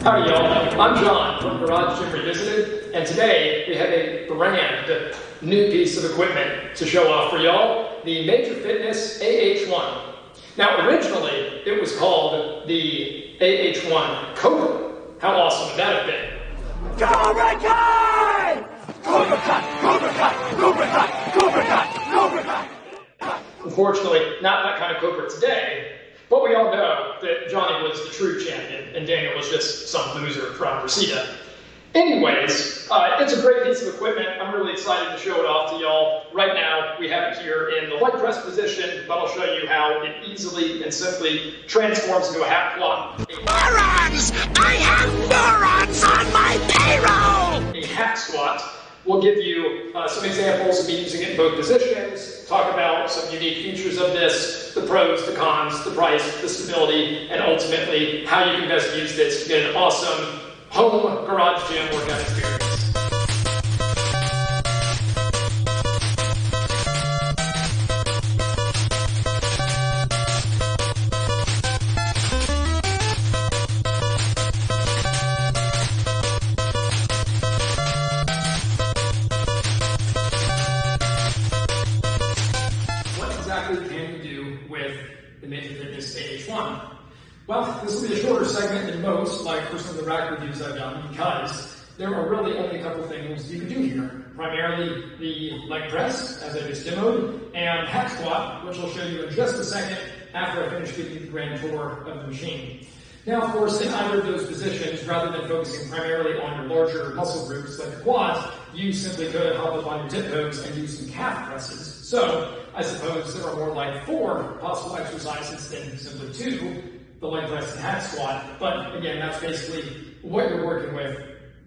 Howdy y'all, I'm John from Garage Gym Revisited, and today we have a brand new piece of equipment to show off for y'all, the Major Fitness AH1. Now originally it was called the AH1 Cobra. How awesome would that have been? Cobra Kai! Cobra Kai! Cobra Kai! Cobra Kai! Cobra Kai! Cobra Kai! Unfortunately, not that kind of Cobra today. But we all know that Johnny was the true champion, and Daniel was just some loser from Reseda. Anyways, it's a great piece of equipment. I'm really excited to show it off to y'all. Right now, we have it here in the leg press position, but I'll show you how it easily and simply transforms into a hack squat. Morons! I have morons on my payroll! A hack squat. We'll give you some examples of me using it in both positions, talk about some unique features of this, the pros, the cons, the price, the stability, and ultimately how you can best use this to get an awesome home garage gym workout experience. What can you do with the Major Fitness AH1? Well, this will be a shorter segment than most, like for some of the rack reviews I've done, because there are really only a couple things you can do here. Primarily the leg press, as I just demoed, and hack squat, which I'll show you in just a second after I finish giving you the grand tour of the machine. Now, of course, in either of those positions, rather than focusing primarily on your larger muscle groups like the quads, you simply could hop up on your tiptoes and do some calf presses. So, I suppose there are more like 4 possible exercises than simply 2, the leg press and hack squat. But again, that's basically what you're working with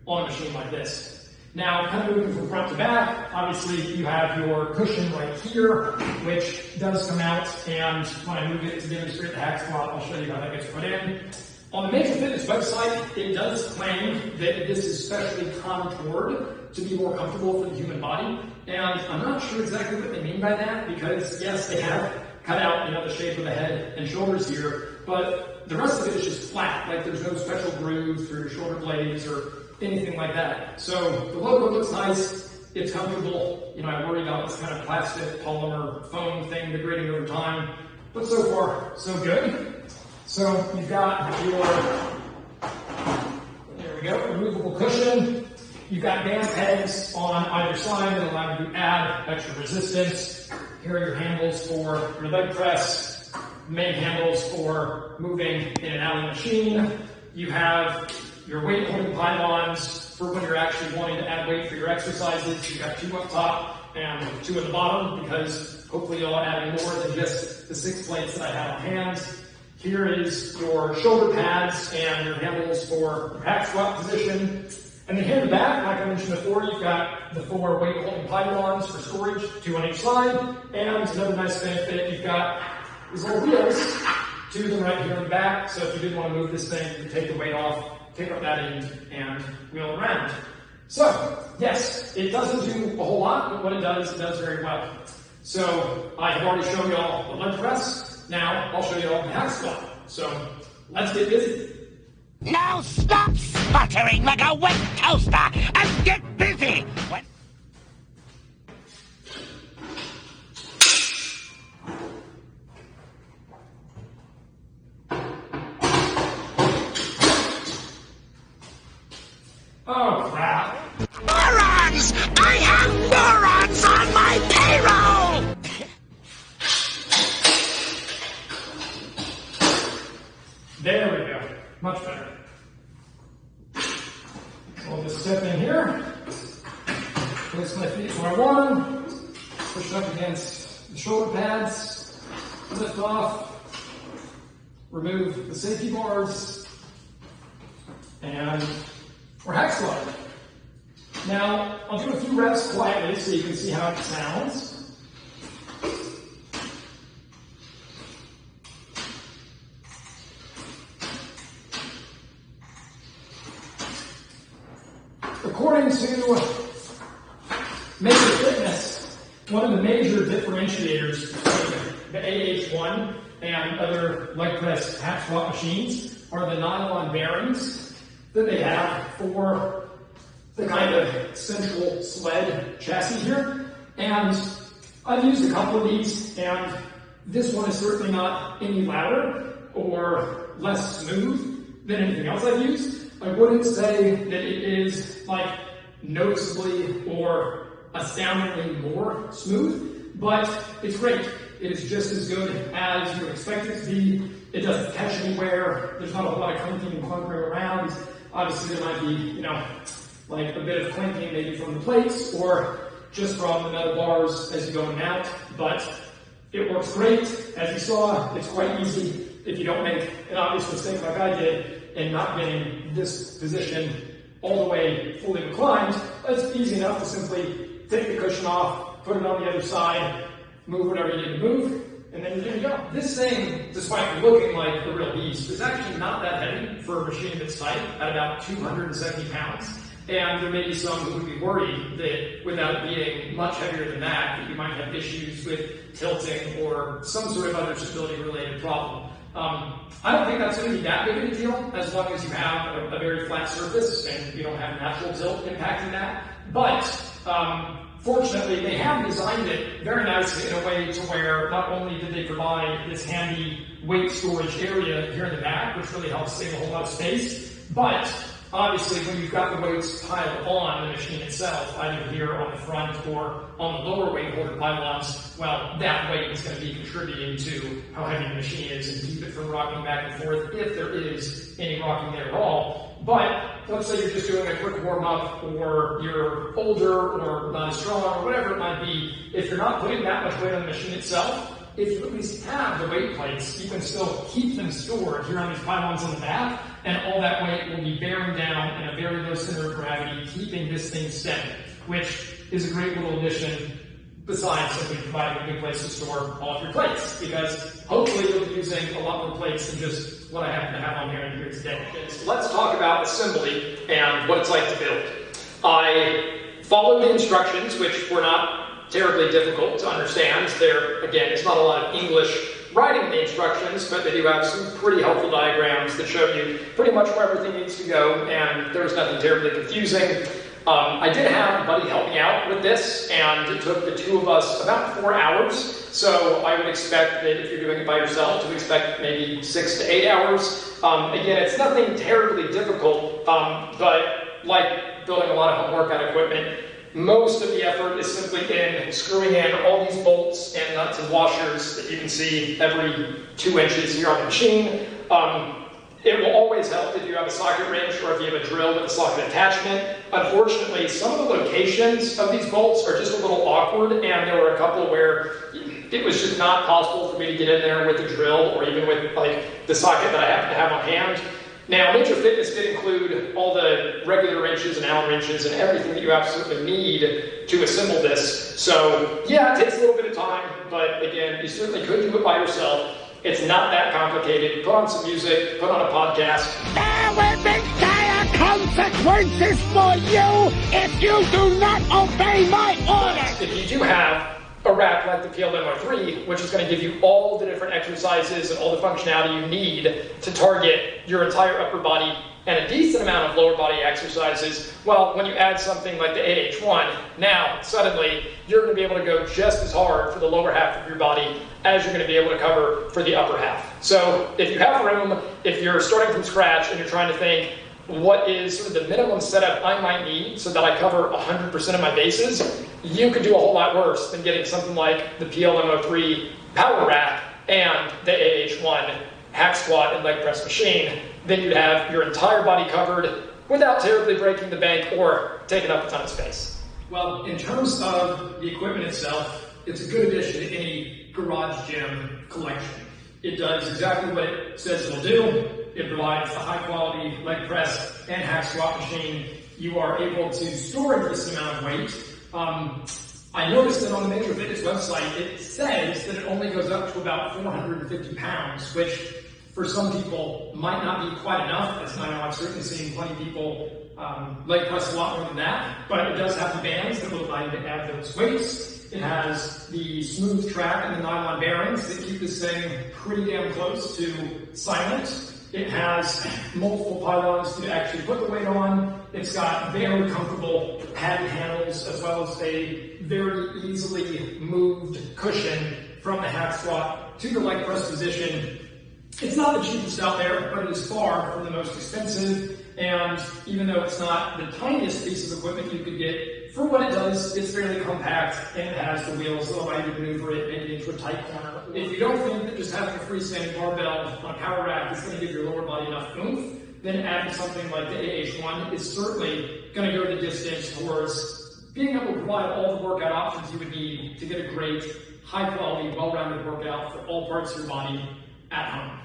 on a machine like this. Now, kind of moving from front to back, obviously you have your cushion right here, which does come out, and when I move it to demonstrate the hack squat, I'll show you how that gets put in. On the Major Fitness website, it does claim that this is specially contoured to be more comfortable for the human body, and I'm not sure exactly what they mean by that, because yes, they have cut out, the shape of the head and shoulders here, but the rest of it is just flat, like there's no special grooves through your shoulder blades or anything like that. So the logo looks nice, it's comfortable, I worry about this kind of plastic, polymer, foam thing degrading over time, but so far, so good. So you've got your, there we go, removable cushion. You've got band pegs on either side that allow you to add extra resistance. Here are your handles for your leg press, main handles for moving in and out of the machine. You have your weight holding pylons for when you're actually wanting to add weight for your exercises. You've got 2 up top and 2 at the bottom, because hopefully you'll add more than just the 6 plates that I have on hand. Here is your shoulder pads and your handles for your hack squat position. And then here in the back, like I mentioned before, you've got the 4 weight holding pylons for storage, 2 on each side. And another nice benefit, you've got these little wheels, 2 of them right here in the back. So if you did want to move this thing, you can take the weight off, take up that end, and wheel it around. So, yes, it doesn't do a whole lot, but what it does very well. So I have already shown you all the leg press. Now, I'll show you all the hack squat. So, let's get busy. Now stop sputtering like a wet toaster and get busy! Oh, crap. Morons! I have morons on my payroll! There we go. Much better. We'll just step in here. Place my feet where I want them. Push up against the shoulder pads. Lift off. Remove the safety bars. And we're hack squatting. Now, I'll do a few reps quietly so you can see how it sounds. According to Major Fitness, One of the major differentiators between the AH1 and other leg press hack squat machines are the nylon bearings that they have for the kind of central sled chassis here. And I've used a couple of these, and this one is certainly not any louder or less smooth than anything else I've used. I wouldn't say that it is like noticeably or astoundingly more smooth, but it's great. It is just as good as you would expect it to be. It doesn't catch anywhere. There's not a whole lot of clinking and clunkering around. Obviously there might be, like a bit of clinking maybe from the plates or just from the metal bars as you go in and out, but it works great. As you saw, it's quite easy if you don't make an obvious mistake like I did in not getting this position all the way fully reclined. It's easy enough to simply take the cushion off, put it on the other side, move whatever you need to move, and then you're good to go. This thing, despite looking like a real beast, is actually not that heavy for a machine that's tight, at about 270 pounds. And there may be some who would be worried that without it being much heavier than that you might have issues with tilting or some sort of other stability-related problem. I don't think that's going to be that big of a deal as long as you have a very flat surface and you don't have natural tilt impacting that. But fortunately, they have designed it very nicely in a way to where not only did they provide this handy weight storage area here in the back, which really helps save a whole lot of space, but obviously when you've got the weights piled on the machine itself, either here on the front or on the lower weight holder pylons, well, that weight is going to be contributing to how heavy the machine is and keep it from rocking back and forth if there is any rocking there at all. But let's say you're just doing a quick warm-up, or you're older or not as strong or whatever it might be. If you're not putting that much weight on the machine itself, if you at least have the weight plates, you can still keep them stored here on these pylons in the back, and all that weight will be bearing down in a very low center of gravity, keeping this thing steady, which is a great little addition besides simply providing a good place to store all of your plates, because hopefully you'll be using a lot more plates than just what I happen to have on here today. So let's talk about assembly and what it's like to build. I followed the instructions, which were not terribly difficult to understand. Again, it's not a lot of English writing the instructions, but they do have some pretty helpful diagrams that show you pretty much where everything needs to go, and there's nothing terribly confusing. I did have a buddy help me out with this, and it took the two of us about 4 hours. So I would expect that if you're doing it by yourself, to expect maybe 6 to 8 hours. Again, it's nothing terribly difficult, but like building a lot of home workout equipment, most of the effort is simply in screwing in all these bolts and nuts and washers that you can see every 2 inches here on the machine. It will always help if you have a socket wrench or if you have a drill with a socket attachment. Unfortunately, some of the locations of these bolts are just a little awkward, and there were a couple where it was just not possible for me to get in there with a drill or even with like the socket that I happen to have on hand. Now, Nature Fitness did include all the regular wrenches and Allen wrenches and everything that you absolutely need to assemble this. So yeah, it takes a little bit of time, but again, you certainly could do it by yourself. It's not that complicated. Put on some music, put on a podcast. There will be dire consequences for you if you do not obey my orders. If you do have a rack like the PLM03, which is going to give you all the different exercises and all the functionality you need to target your entire upper body and a decent amount of lower body exercises, well, when you add something like the AH1, now suddenly you're going to be able to go just as hard for the lower half of your body as you're going to be able to cover for the upper half. So if you have room, if you're starting from scratch and you're trying to think, what is sort of the minimum setup I might need so that I cover 100% of my bases, you could do a whole lot worse than getting something like the PLM03 power rack and the AH1 hack squat and leg press machine. Then you'd have your entire body covered without terribly breaking the bank or taking up a ton of space. Well, in terms of the equipment itself, it's a good addition to any garage gym collection. It does exactly what it says it'll do. It provides a high-quality leg press and hack squat machine. You are able to store a decent amount of weight. I noticed that on the Nature Fitness website, it says that it only goes up to about 450 pounds, which for some people might not be quite enough. As I know, I've certainly seen plenty of people leg press a lot more than that, but it does have the bands that will allow you to add those weights. It has the smooth track and the nylon bearings that keep this thing pretty damn close to silent. It has multiple pylons to actually put the weight on. It's got very comfortable padded handles as well as a very easily moved cushion from the hack squat to the leg press position. It's not the cheapest out there, but it is far from the most expensive. And even though it's not the tiniest piece of equipment you could get, for what it does, it's fairly compact and it has the wheels that allow you to maneuver it maybe into a tight corner. If you don't think that just having a freestanding barbell on a power rack is going to give your lower body enough oomph, then adding something like the AH1 is certainly going to go the distance towards being able to provide all the workout options you would need to get a great, high-quality, well-rounded workout for all parts of your body at home.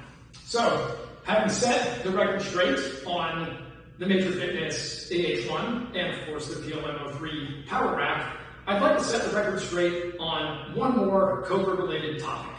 So, having set the record straight on the Major Fitness AH1 and of course the PLM03 Power Rack, I'd like to set the record straight on one more Cobra related topic.